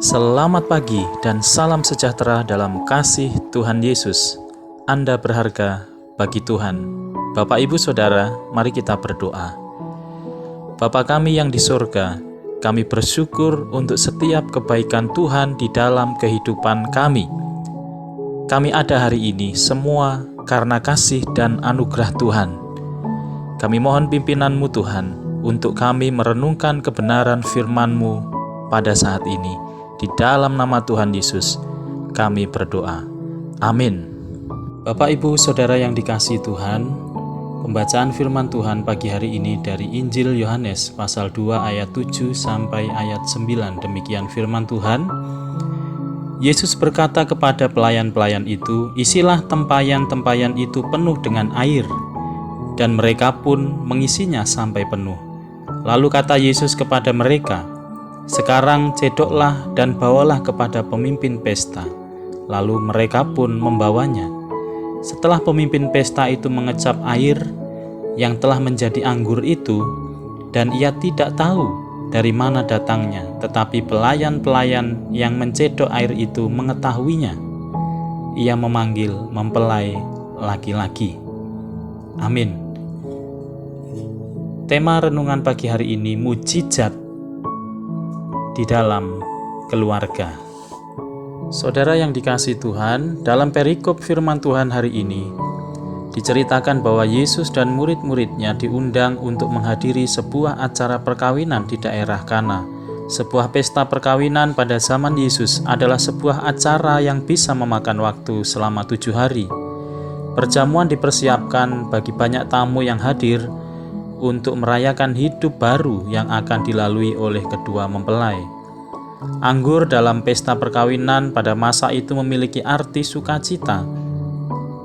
Selamat pagi dan salam sejahtera dalam kasih Tuhan Yesus. Anda berharga bagi Tuhan. Bapak, Ibu, Saudara, mari kita berdoa. Bapa kami yang di surga, kami bersyukur untuk setiap kebaikan Tuhan di dalam kehidupan kami. Kami ada hari ini semua karena kasih dan anugerah Tuhan. Kami mohon pimpinan-Mu Tuhan untuk kami merenungkan kebenaran firman-Mu pada saat ini. Di dalam nama Tuhan Yesus, kami berdoa. Amin. Bapak, Ibu, Saudara yang dikasihi Tuhan, pembacaan firman Tuhan pagi hari ini dari Injil Yohanes pasal 2 ayat 7 sampai ayat 9. Demikian firman Tuhan. Yesus berkata kepada pelayan-pelayan itu, "Isilah tempayan-tempayan itu penuh dengan air." Dan mereka pun mengisinya sampai penuh. Lalu kata Yesus kepada mereka, "Sekarang cedoklah dan bawalah kepada pemimpin pesta." Lalu mereka pun membawanya. Setelah pemimpin pesta itu mengecap air yang telah menjadi anggur itu, dan ia tidak tahu dari mana datangnya, tetapi pelayan-pelayan yang mencedok air itu mengetahuinya. Ia memanggil mempelai laki-laki. Amin. Tema renungan pagi hari ini, mujizat di dalam keluarga. Saudara yang dikasihi Tuhan, dalam perikop firman Tuhan hari ini diceritakan bahwa Yesus dan murid-muridnya diundang untuk menghadiri sebuah acara perkawinan di daerah Kana. Sebuah pesta perkawinan pada zaman Yesus adalah sebuah acara yang bisa memakan waktu selama 7 hari. Perjamuan dipersiapkan bagi banyak tamu yang hadir untuk merayakan hidup baru yang akan dilalui oleh kedua mempelai. Anggur dalam pesta perkawinan pada masa itu memiliki arti sukacita.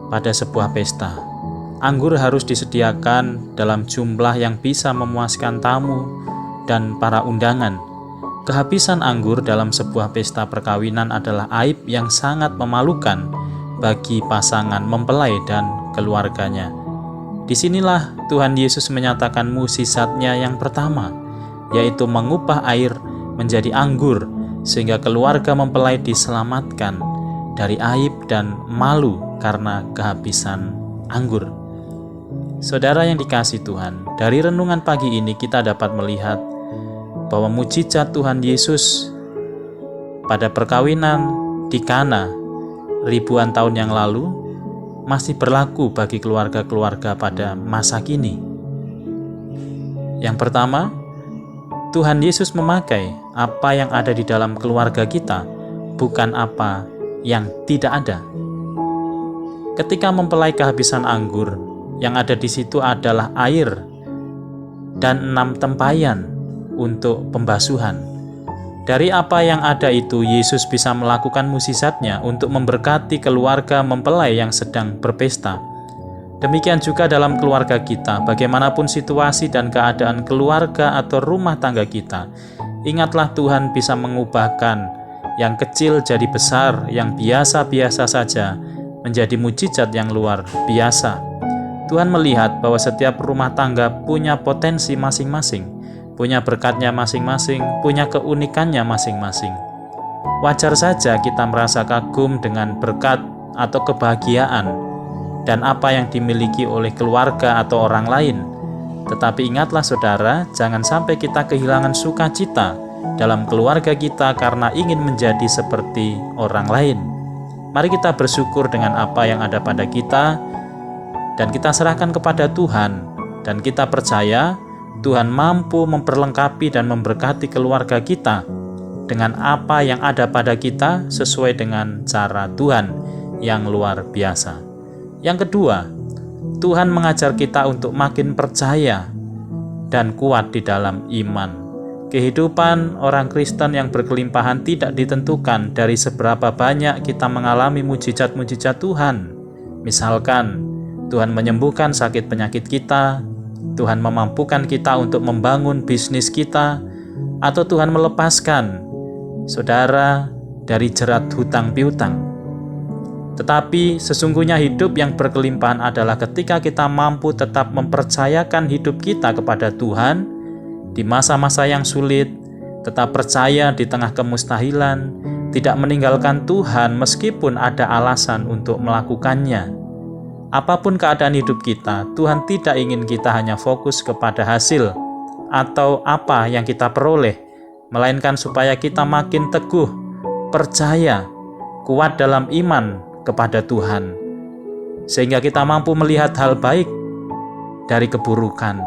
Pada sebuah pesta, anggur harus disediakan dalam jumlah yang bisa memuaskan tamu dan para undangan. Kehabisan anggur dalam sebuah pesta perkawinan adalah aib yang sangat memalukan bagi pasangan mempelai dan keluarganya. Disinilah Tuhan Yesus menyatakan mukjizatnya yang pertama, yaitu mengubah air menjadi anggur, sehingga keluarga mempelai diselamatkan dari aib dan malu karena kehabisan anggur. Saudara yang dikasihi Tuhan, dari renungan pagi ini kita dapat melihat bahwa mukjizat Tuhan Yesus pada perkawinan di Kana ribuan tahun yang lalu masih berlaku bagi keluarga-keluarga pada masa kini. Yang pertama, Tuhan Yesus memakai apa yang ada di dalam keluarga kita, bukan apa yang tidak ada. Ketika mempelai kehabisan anggur, yang ada di situ adalah air dan 6 tempayan untuk pembasuhan. Dari apa yang ada itu, Yesus bisa melakukan mukjizatnya untuk memberkati keluarga mempelai yang sedang berpesta. Demikian juga dalam keluarga kita, bagaimanapun situasi dan keadaan keluarga atau rumah tangga kita, ingatlah Tuhan bisa mengubahkan yang kecil jadi besar, yang biasa-biasa saja menjadi mukjizat yang luar biasa. Tuhan melihat bahwa setiap rumah tangga punya potensi masing-masing, punya berkatnya masing-masing, punya keunikannya masing-masing. Wajar saja kita merasa kagum dengan berkat atau kebahagiaan dan apa yang dimiliki oleh keluarga atau orang lain. Tetapi ingatlah saudara, jangan sampai kita kehilangan sukacita dalam keluarga kita karena ingin menjadi seperti orang lain. Mari kita bersyukur dengan apa yang ada pada kita dan kita serahkan kepada Tuhan, dan kita percaya Tuhan mampu memperlengkapi dan memberkati keluarga kita dengan apa yang ada pada kita sesuai dengan cara Tuhan yang luar biasa. Yang kedua, Tuhan mengajar kita untuk makin percaya dan kuat di dalam iman. Kehidupan orang Kristen yang berkelimpahan tidak ditentukan dari seberapa banyak kita mengalami mukjizat-mukjizat Tuhan. Misalkan, Tuhan menyembuhkan sakit penyakit kita, Tuhan memampukan kita untuk membangun bisnis kita, atau Tuhan melepaskan saudara dari jerat hutang piutang. Tetapi sesungguhnya hidup yang berkelimpahan adalah ketika kita mampu tetap mempercayakan hidup kita kepada Tuhan di masa-masa yang sulit, tetap percaya di tengah kemustahilan, tidak meninggalkan Tuhan meskipun ada alasan untuk melakukannya. Apapun keadaan hidup kita, Tuhan tidak ingin kita hanya fokus kepada hasil atau apa yang kita peroleh, melainkan supaya kita makin teguh, percaya, kuat dalam iman kepada Tuhan, sehingga kita mampu melihat hal baik dari keburukan.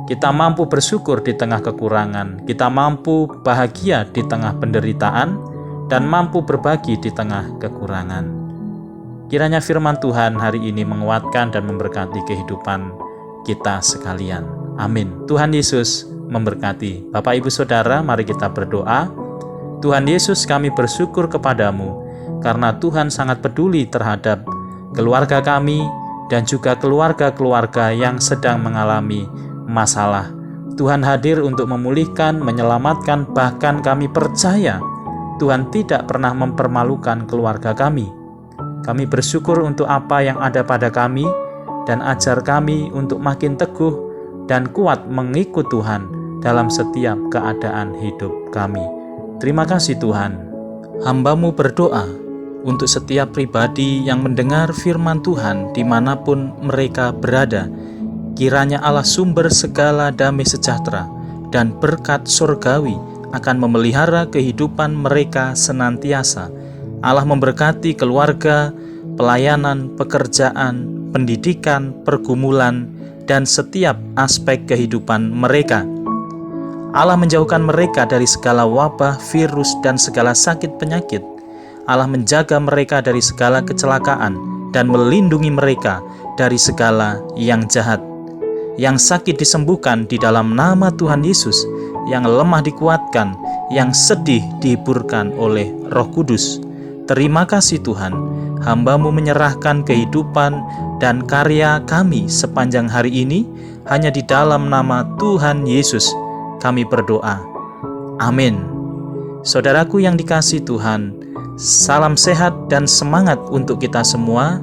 Kita mampu bersyukur di tengah kekurangan, kita mampu bahagia di tengah penderitaan, dan mampu berbagi di tengah kekurangan. Kiranya firman Tuhan hari ini menguatkan dan memberkati kehidupan kita sekalian. Amin. Tuhan Yesus memberkati. Bapak, Ibu, Saudara, mari kita berdoa. Tuhan Yesus, kami bersyukur kepadamu karena Tuhan sangat peduli terhadap keluarga kami dan juga keluarga-keluarga yang sedang mengalami masalah. Tuhan hadir untuk memulihkan, menyelamatkan, bahkan kami percaya Tuhan tidak pernah mempermalukan keluarga kami. Kami bersyukur untuk apa yang ada pada kami dan ajar kami untuk makin teguh dan kuat mengikut Tuhan dalam setiap keadaan hidup kami. Terima kasih Tuhan. Hamba-Mu berdoa untuk setiap pribadi yang mendengar firman Tuhan dimanapun mereka berada. Kiranya Allah sumber segala damai sejahtera dan berkat surgawi akan memelihara kehidupan mereka senantiasa. Allah memberkati keluarga, pelayanan, pekerjaan, pendidikan, pergumulan, dan setiap aspek kehidupan mereka. Allah menjauhkan mereka dari segala wabah, virus, dan segala sakit penyakit. Allah menjaga mereka dari segala kecelakaan dan melindungi mereka dari segala yang jahat. Yang sakit disembuhkan di dalam nama Tuhan Yesus, yang lemah dikuatkan, yang sedih dihiburkan oleh Roh Kudus. Terima kasih Tuhan, hamba-Mu menyerahkan kehidupan dan karya kami sepanjang hari ini hanya di dalam nama Tuhan Yesus. Kami berdoa. Amin. Saudaraku yang dikasihi Tuhan, salam sehat dan semangat untuk kita semua.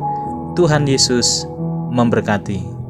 Tuhan Yesus memberkati.